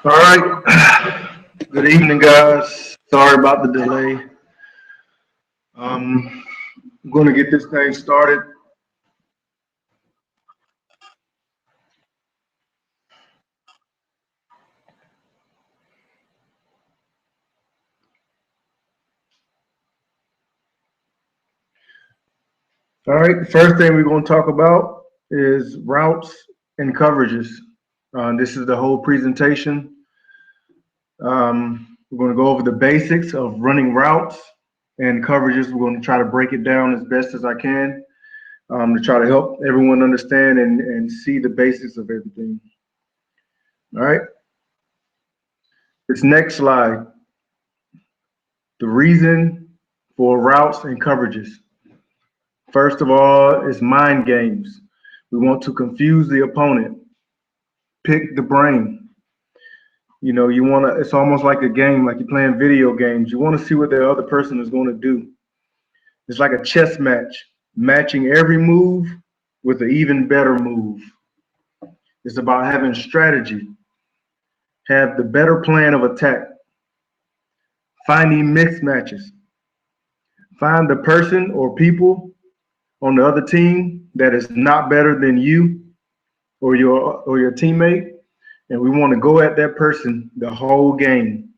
All right. Good evening, guys. Sorry about the delay. I'm going to get this thing started. All right. The first thing we're going to talk about is routes and coverages. This is the whole presentation. We're going to go over the basics of running routes and coverages. We're going to try to break it down as best as I can to try to help everyone understand and see the basics of everything. All right. This next slide, the reason for routes and coverages. First of all, is mind games. We want to confuse the opponent, pick the brain. You know, you want to, it's almost like a game, like you're playing video games. You want to see what the other person is going to do. It's like a chess match, matching every move with an even better move. It's about having strategy, have the better plan of attack, finding mixed matches, find the person or people on the other team that is not better than you or your teammate, and we want to go at that person the whole game.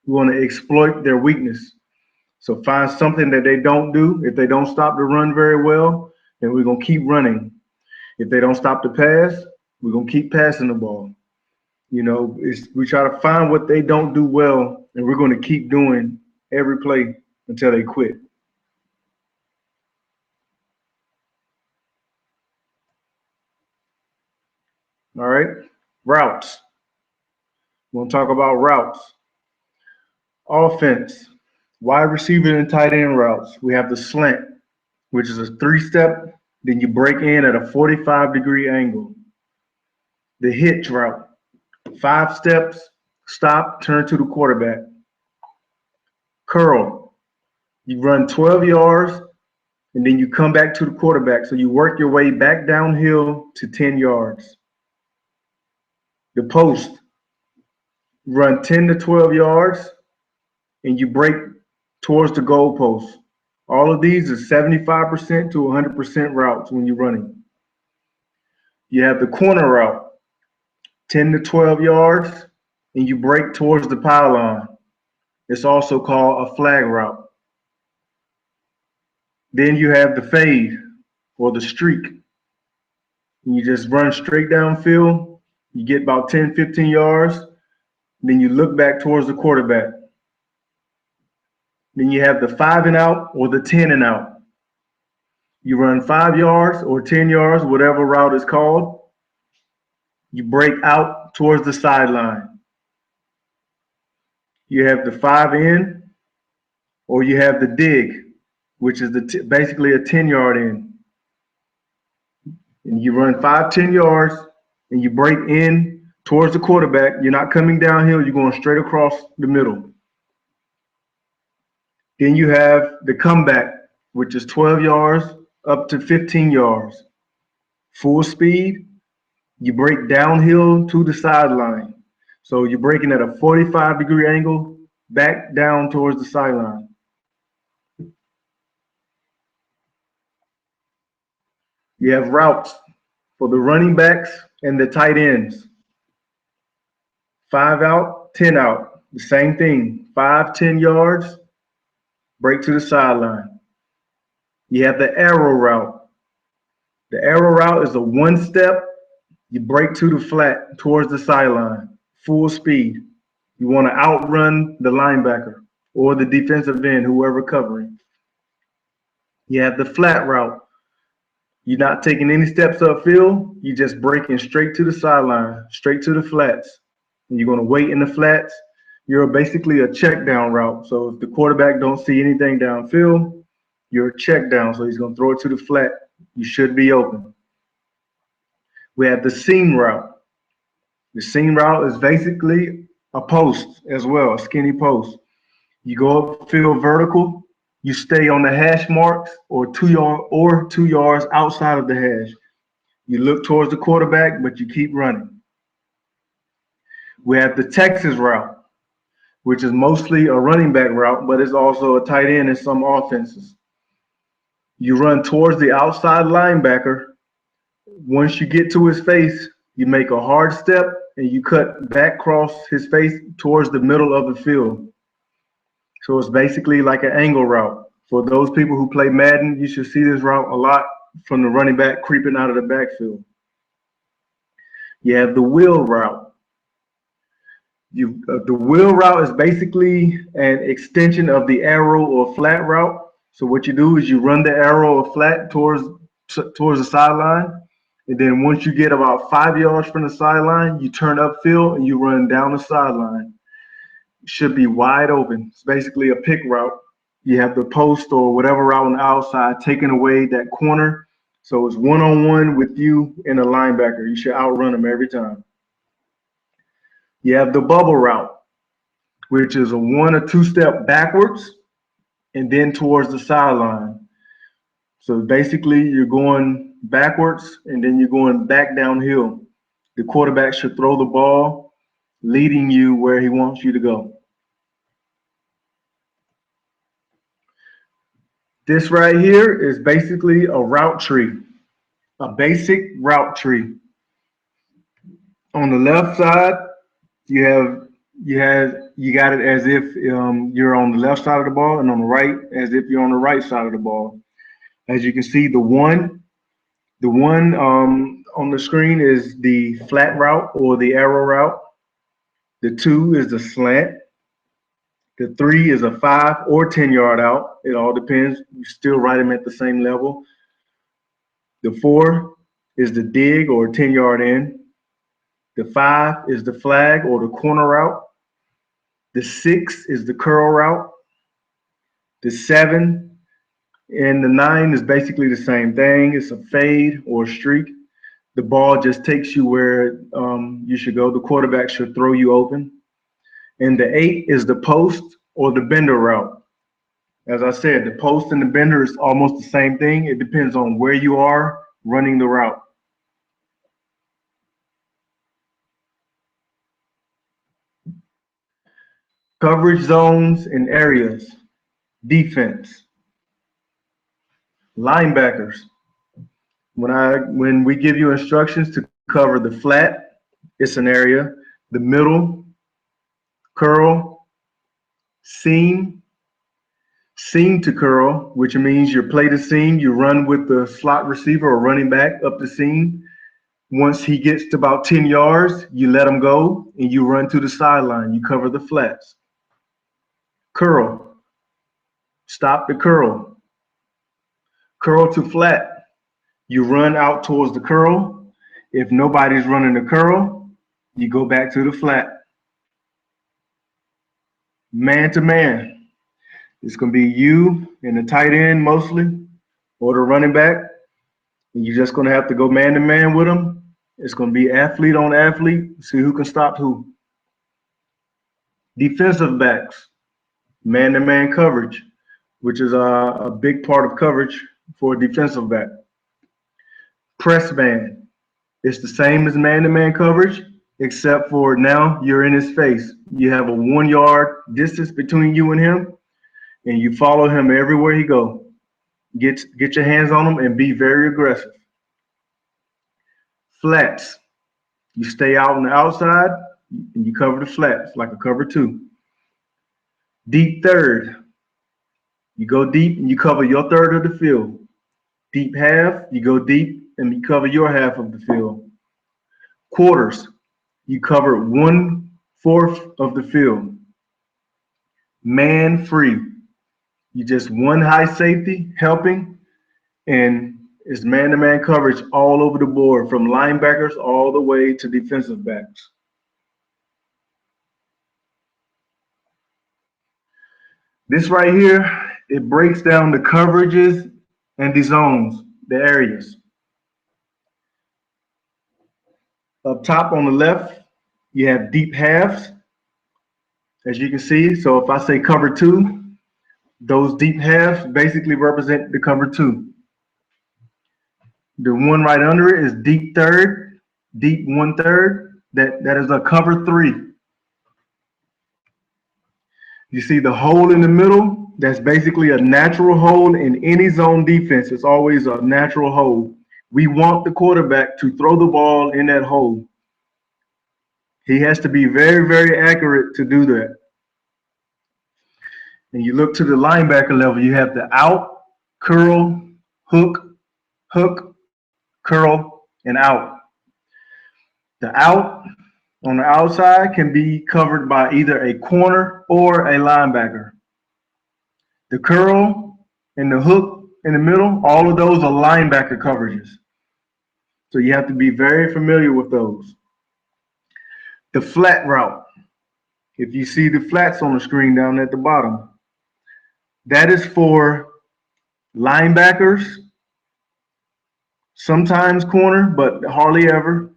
We want to exploit their weakness. So find something that they don't do. If they don't stop to run very well, then we're gonna keep running. If they don't stop to pass, we're gonna keep passing the ball. You know, we try to find what they don't do well, and we're gonna keep doing every play until they quit. All right, routes. We're gonna talk about routes. Offense, wide receiver and tight end routes. We have the slant, which is a three-step, then you break in at a 45-degree angle. The hitch route, 5 steps, stop, turn to the quarterback. Curl, you run 12 yards, and then you come back to the quarterback. So you work your way back downhill to 10 yards. The post, run 10 to 12 yards, and you break towards the goalpost. All of these are 75% to 100% routes when you're running. You have the corner route, 10 to 12 yards, and you break towards the pylon. It's also called a flag route. Then you have the fade or the streak. You just run straight downfield. You get about 10, 15 yards. Then you look back towards the quarterback. Then you have the 5 and out or the 10 and out. You run 5 yards or 10 yards, whatever route is called. You break out towards the sideline. You have the 5 in, or you have the dig, which is basically a 10-yard in. And you run 5, 10 yards, and you break in towards the quarterback. You're not coming downhill, you're going straight across the middle. Then you have the comeback, which is 12 yards up to 15 yards. Full speed, you break downhill to the sideline. So you're breaking at a 45-degree angle back down towards the sideline. You have routes for the running backs and the tight ends. 5 out, 10 out. The same thing. 5, 10 yards, break to the sideline. You have the arrow route. The arrow route is a 1-step. You break to the flat towards the sideline. Full speed. You want to outrun the linebacker or the defensive end, whoever covering. You have the flat route. You're not taking any steps upfield. You're just breaking straight to the sideline, straight to the flats. And you're going to wait in the flats. You're basically a check down route. So if the quarterback don't see anything downfield, you're a check down. So he's going to throw it to the flat. You should be open. We have the seam route. The seam route is basically a post as well, a skinny post. You go upfield vertical. You stay on the hash marks or 2 yards outside of the hash. You look towards the quarterback, but you keep running. We have the Texas route, which is mostly a running back route, but it's also a tight end in some offenses. You run towards the outside linebacker. Once you get to his face, you make a hard step and you cut back across his face towards the middle of the field. So it's basically like an angle route. For those people who play Madden, you should see this route a lot from the running back creeping out of the backfield. You have the wheel route. The wheel route is basically an extension of the arrow or flat route. So what you do is you run the arrow or flat towards the sideline, and then once you get about 5 yards from the sideline, you turn upfield and you run down the sideline. It should be wide open. It's basically a pick route. You have the post or whatever route on the outside taking away that corner. So it's one-on-one with you and a linebacker. You should outrun them every time. You have the bubble route, which is a 1 or 2 step backwards and then towards the sideline. So basically you're going backwards and then you're going back downhill. The quarterback should throw the ball, leading you where he wants you to go. This right here is basically a route tree, a basic route tree. On the left side, you got it as if you're on the left side of the ball, and on the right as if you're on the right side of the ball. As you can see, the one on the screen is the flat route or the arrow route. The 2 is the slant. The 3 is a 5 or 10-yard out. It all depends. You still write them at the same level. The 4 is the dig or 10-yard in. The 5 is the flag or the corner route. The 6 is the curl route. The 7 and the 9 is basically the same thing. It's a fade or a streak. The ball just takes you where you should go. The quarterback should throw you open. And the 8 is the post or the bender route. As I said, the post and the bender is almost the same thing. It depends on where you are running the route. Coverage zones and areas. Defense. Linebackers. When we give you instructions to cover the flat, it's an area. The middle, curl, seam to curl, which means you play the seam, you run with the slot receiver or running back up the seam. Once he gets to about 10 yards, you let him go and you run to the sideline. You cover the flats. Curl. Stop the curl. Curl to flat. You run out towards the curl. If nobody's running the curl, you go back to the flat. Man to man. It's going to be you and the tight end mostly, or the running back. And you're just going to have to go man to man with them. It's going to be athlete on athlete. See who can stop who. Defensive backs. Man to man coverage, which is a big part of coverage for a defensive back. Press man. It's the same as man to man coverage, except for now you're in his face. You have a 1 yard distance between you and him, and you follow him everywhere he goes. Get your hands on him and be very aggressive. Flats. You stay out on the outside and you cover the flats like a cover 2. Deep third. You go deep and you cover your third of the field. Deep half, you go deep and you cover your half of the field. Quarters. You cover 1/4 of the field. Man free. You just one high safety helping, and it's man-to-man coverage all over the board, from linebackers all the way to defensive backs. This right here, it breaks down the coverages and the zones, the areas. Up top on the left, you have deep halves, as you can see. So if I say cover 2, those deep halves basically represent the cover 2. The one right under it is deep third, deep 1/3. That is a cover 3. You see the hole in the middle? That's basically a natural hole in any zone defense. It's always a natural hole. We want the quarterback to throw the ball in that hole. He has to be very, very accurate to do that. And you look to the linebacker level, you have the out, curl, hook, hook, curl, and out. The out on the outside can be covered by either a corner or a linebacker. The curl and the hook in the middle, all of those are linebacker coverages. So you have to be very familiar with those. The flat route, if you see the flats on the screen down at the bottom, that is for linebackers, sometimes corner, but hardly ever,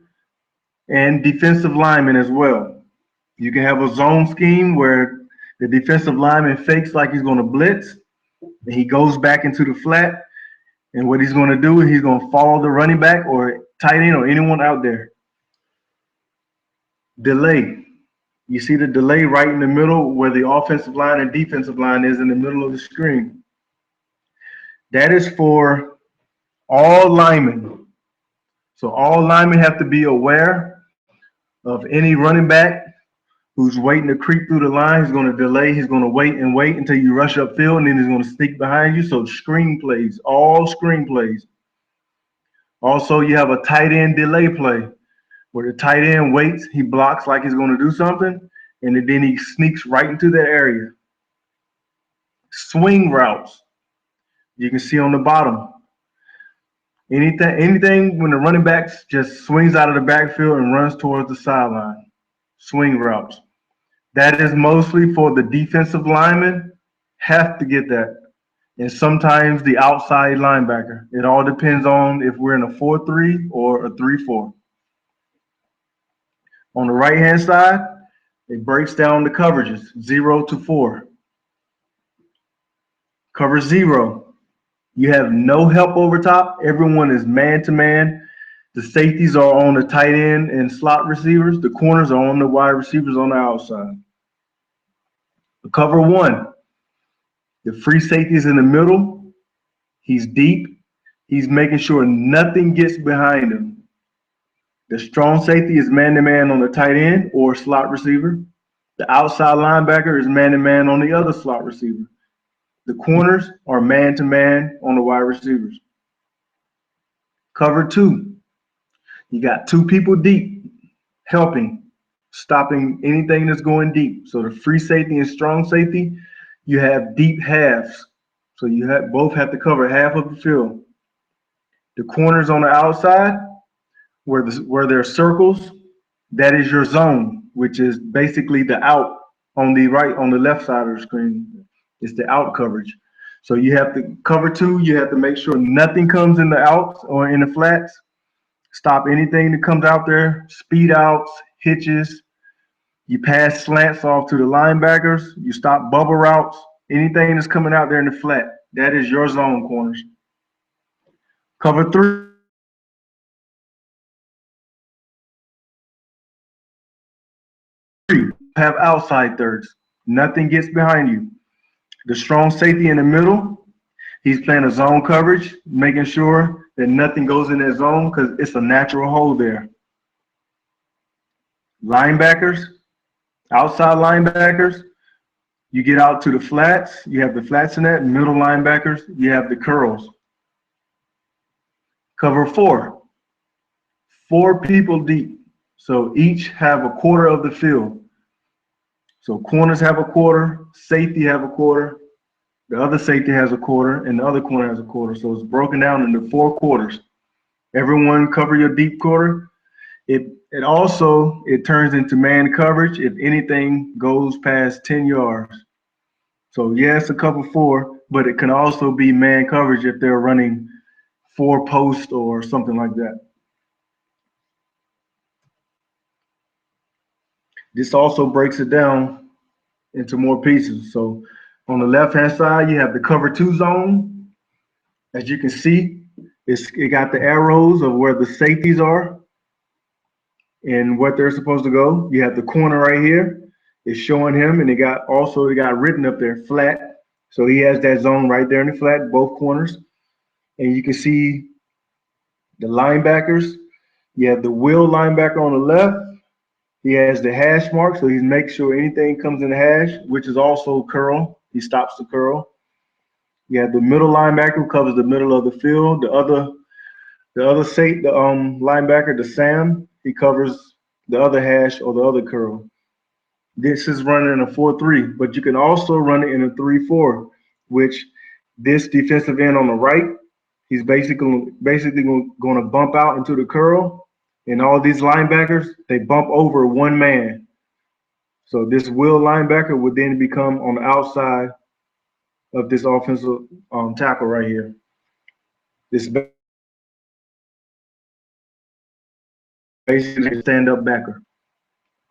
and defensive linemen as well. You can have a zone scheme where the defensive lineman fakes like he's going to blitz, and he goes back into the flat, and what he's going to do is he's going to follow the running back or tight end or anyone out there. Delay. You see the delay right in the middle where the offensive line and defensive line is in the middle of the screen. That is for all linemen. So all linemen have to be aware of any running back who's waiting to creep through the line. He's going to delay. He's going to wait and wait until you rush upfield, and then he's going to sneak behind you. So screen plays, all screen plays. Also, you have a tight end delay play where the tight end waits. He blocks like he's going to do something, and then he sneaks right into that area. Swing routes. You can see on the bottom. Anything when the running back just swings out of the backfield and runs towards the sideline. Swing routes. That is mostly for the defensive linemen. Have to get that. And sometimes the outside linebacker. It all depends on if we're in a 4-3 or a 3-4. On the right-hand side, it breaks down the coverages, 0 to 4. Cover 0. You have no help over top. Everyone is man-to-man. The safeties are on the tight end and slot receivers. The corners are on the wide receivers on the outside. The cover 1. The free safety is in the middle. He's deep. He's making sure nothing gets behind him. The strong safety is man-to-man on the tight end or slot receiver. The outside linebacker is man-to-man on the other slot receiver. The corners are man-to-man on the wide receivers. Cover 2. You got 2 people deep helping, stopping anything that's going deep. So the free safety and strong safety, you have deep halves. So you both have to cover half of the field. The corners on the outside, where there are circles, that is your zone, which is basically the out on the left side of the screen. It's the out coverage. So you have to cover 2. You have to make sure nothing comes in the outs or in the flats. Stop anything that comes out there. Speed outs, hitches. You pass slants off to the linebackers. You stop bubble routes. Anything that's coming out there in the flat. That is your zone corners. Cover 3. Have outside thirds. Nothing gets behind you. The strong safety in the middle, he's playing a zone coverage, making sure that nothing goes in that zone because it's a natural hole there. Linebackers, outside linebackers, you get out to the flats. You have the flats in that. Middle linebackers, you have the curls. Cover 4. 4 people deep. So each have a quarter of the field. So corners have a quarter, safety have a quarter, the other safety has a quarter, and the other corner has a quarter. So it's broken down into 4 quarters. Everyone cover your deep quarter. It also turns into man coverage if anything goes past 10 yards. So yes, a cover 4, but it can also be man coverage if they're running 4 post or something like that. This also breaks it down into more pieces. So on the left-hand side, you have the cover 2 zone. As you can see, it got the arrows of where the safeties are and what they're supposed to go. You have the corner right here. It's showing him, and it got written up there flat. So he has that zone right there in the flat, both corners. And you can see the linebackers. You have the will linebacker on the left. He has the hash mark, so he's making sure anything comes in the hash, which is also curl. He stops the curl. You have the middle linebacker who covers the middle of the field. The linebacker, the Sam, he covers the other hash or the other curl. This is running in a 4-3, but you can also run it in a 3-4, which this defensive end on the right, he's basically going to bump out into the curl, and all these linebackers, they bump over one man. So this will linebacker would then become on the outside of this offensive tackle right here. This basically a stand-up backer.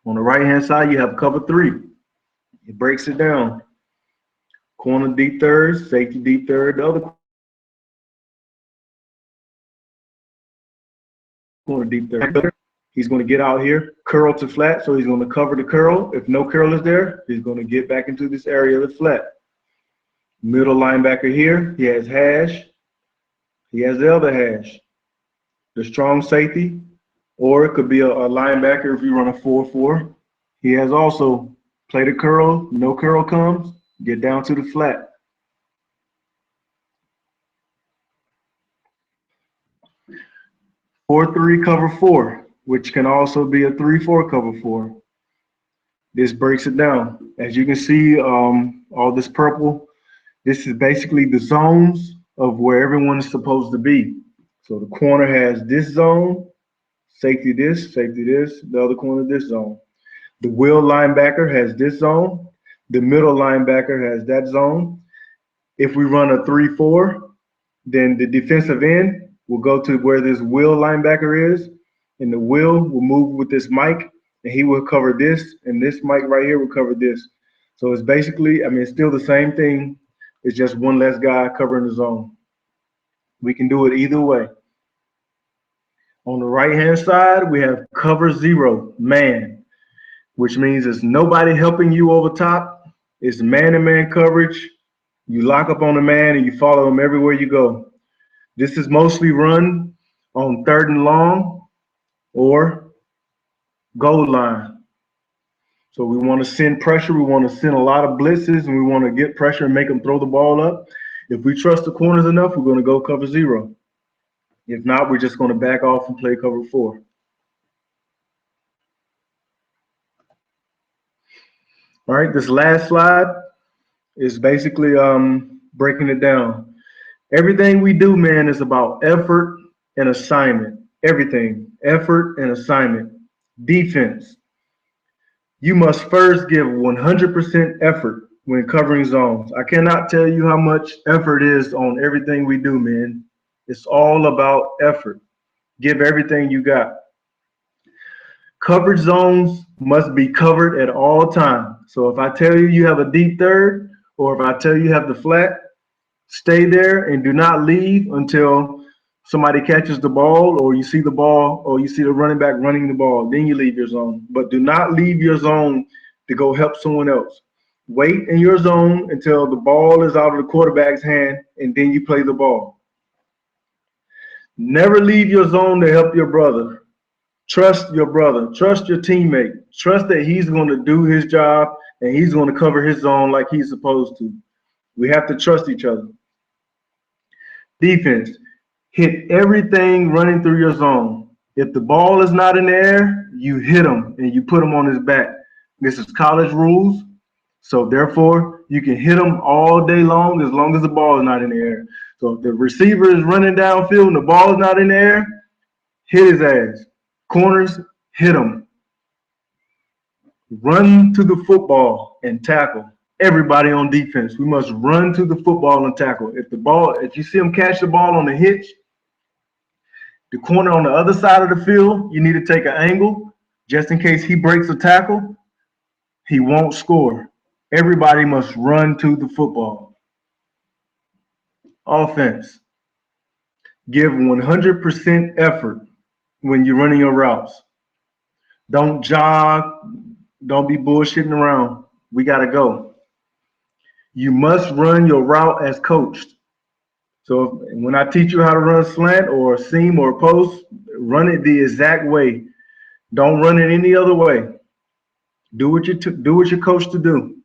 On the right-hand side, you have cover 3. It breaks it down. Corner deep third, safety deep third, the other corner deep third. He's going to get out here, curl to flat, so he's going to cover the curl. If no curl is there, he's going to get back into this area of the flat. Middle linebacker here, he has hash. He has the other hash. The strong safety, or it could be a linebacker if you run a 4-4. He has also play the curl, no curl comes, get down to the flat. Four 3 cover 4, which can also be a 3-4 cover 4. This breaks it down. As you can see, all this purple, this is basically the zones of where everyone is supposed to be. So the corner has this zone, safety this, the other corner this zone. The will linebacker has this zone. The middle linebacker has that zone. If we run a 3-4, then the defensive end will go to where this will linebacker is, and the will move with this Mike, and he will cover this, and this Mike right here will cover this. So it's basically, I mean, it's still the same thing. It's just one less guy covering the zone. We can do it either way. On the right-hand side, we have cover 0, man, which means there's nobody helping you over top. It's man-to-man coverage. You lock up on the man and you follow him everywhere you go. This is mostly run on 3rd and long or goal line. So we want to send pressure. We want to send a lot of blitzes, and we want to get pressure and make them throw the ball up. If we trust the corners enough, we're going to go cover 0. If not, we're just going to back off and play cover 4. All right, this last slide is basically breaking it down. Everything we do, man, is about effort and assignment. Everything, effort and assignment. Defense. You must first give 100% effort when covering zones. I cannot tell you how much effort is on everything we do, man. It's all about effort. Give everything you got. Coverage zones must be covered at all times. So if I tell you you have a deep third, or if I tell you have the flat, stay there and do not leave until somebody catches the ball, or you see the ball, or you see the running back running the ball. Then you leave your zone. But do not leave your zone to go help someone else. Wait in your zone until the ball is out of the quarterback's hand, and then you play the ball. Never leave your zone to help your brother. Trust your brother. Trust your teammate. Trust that he's going to do his job and he's going to cover his zone like he's supposed to. We have to trust each other. Defense. Hit everything running through your zone. If the ball is not in the air, you hit him and you put him on his back. This is college rules. So therefore, you can hit him all day long as the ball is not in the air. So if the receiver is running downfield and the ball is not in the air, hit his ass. Corners, hit him. Run to the football and tackle. Everybody on defense, we must run to the football and tackle. If you see him catch the ball on the hitch, the corner on the other side of the field, you need to take an angle just in case he breaks a tackle. He won't score. Everybody must run to the football. Offense. Give 100% effort when you're running your routes. Don't jog. Don't be bullshitting around. We got to go. You must run your route as coached. So when I teach you how to run slant or seam or post, run it the exact way. Don't run it any other way. Do what you're coached to do.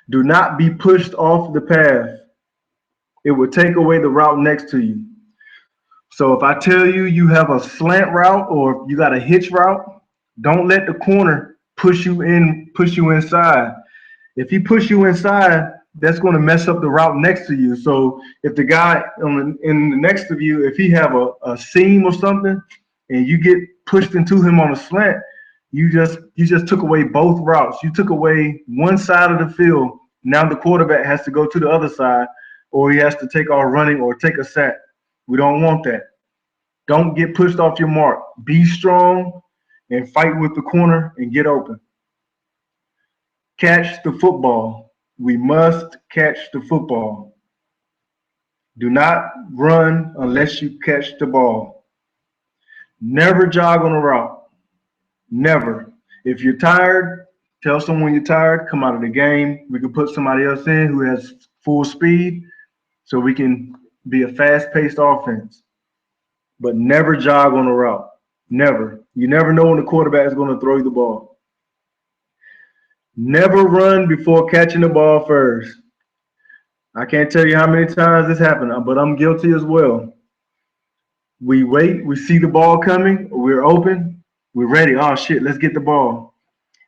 Do not be pushed off the path. It will take away the route next to you. So if I tell you you have a slant route or you got a hitch route, don't let the corner push you inside. If he push you inside, that's going to mess up the route next to you. So if the guy in the next of you, if he have a seam or something, and you get pushed into him on a slant, you just took away both routes. You took away one side of the field. Now the quarterback has to go to the other side, or he has to take off running or take a sack. We don't want that. Don't get pushed off your mark. Be strong and fight with the corner and get open. Catch the football. We must catch the football. Do not run unless you catch the ball. Never jog on a route. Never. If you're tired, tell someone you're tired, come out of the game. We can put somebody else in who has full speed so we can be a fast-paced offense. But never jog on a route. Never. You never know when the quarterback is going to throw you the ball. Never run before catching the ball first. I can't tell you how many times this happened, but I'm guilty as well. We wait, we see the ball coming, we're open, we're ready. Oh shit, let's get the ball.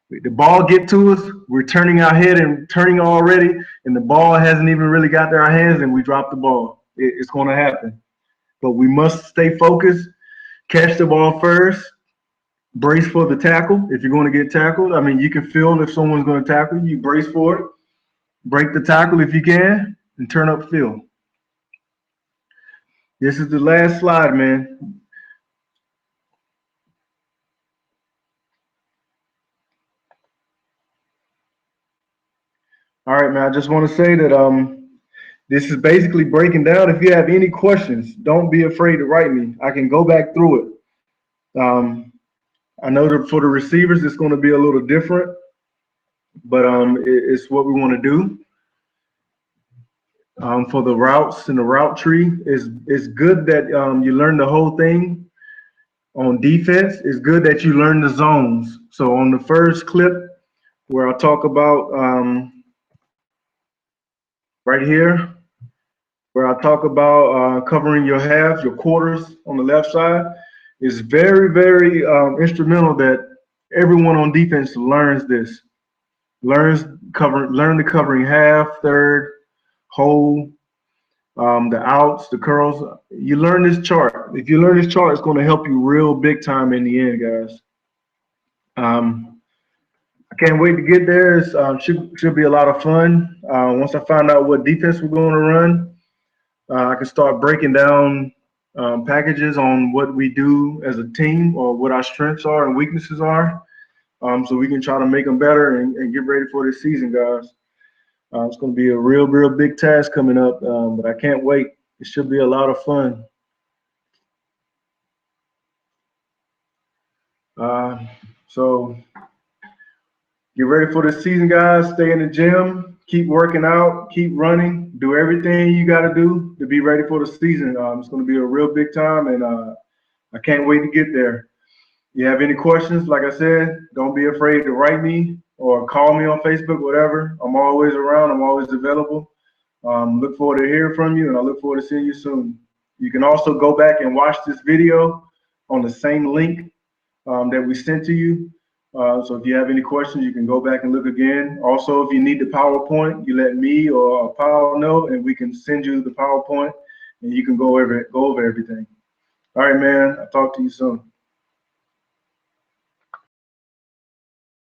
The ball get to us, we're turning our head and turning already, and the ball hasn't even really got to our hands, and we drop the ball. It's going to happen. But we must stay focused, catch the ball first, brace for the tackle if you're going to get tackled. I mean, you can feel if someone's going to tackle you, you brace for it, break the tackle if you can, and turn upfield. This is the last slide, man. All right, man. I just want to say that this is basically breaking down. If you have any questions, don't be afraid to write me. I can go back through it. I know that for the receivers, it's going to be a little different, but it's what we want to do. For the routes and the route tree, it's good that you learn the whole thing. On defense, it's good that you learn the zones. So on the first clip where I talk about right here, where I talk about covering your half, your quarters on the left side, is very, very instrumental that everyone on defense learns this. Learn the covering half, third, whole, the outs, the curls. You learn this chart. If you learn this chart, it's going to help you real big time in the end, guys. I can't wait to get there. It should be a lot of fun. Once I find out what defense we're going to run, I can start breaking down packages on what we do as a team or what our strengths are and weaknesses are, so we can try to make them better and get ready for this season, guys. It's going to be a real, real big task coming up, but I can't wait. It should be a lot of fun. So get ready for this season, guys. Stay in the gym. Keep working out. Keep running. Do everything you got to do to be ready for the season. It's going to be a real big time, and I can't wait to get there. You have any questions, like I said, don't be afraid to write me or call me on Facebook, whatever. I'm always around. I'm always available. Look forward to hearing from you, and I look forward to seeing you soon. You can also go back and watch this video on the same link that we sent to you. So if you have any questions, you can go back and look again. Also, if you need the PowerPoint, you let me or Paul know, and we can send you the PowerPoint, and you can go over everything. All right, man. I'll talk to you soon.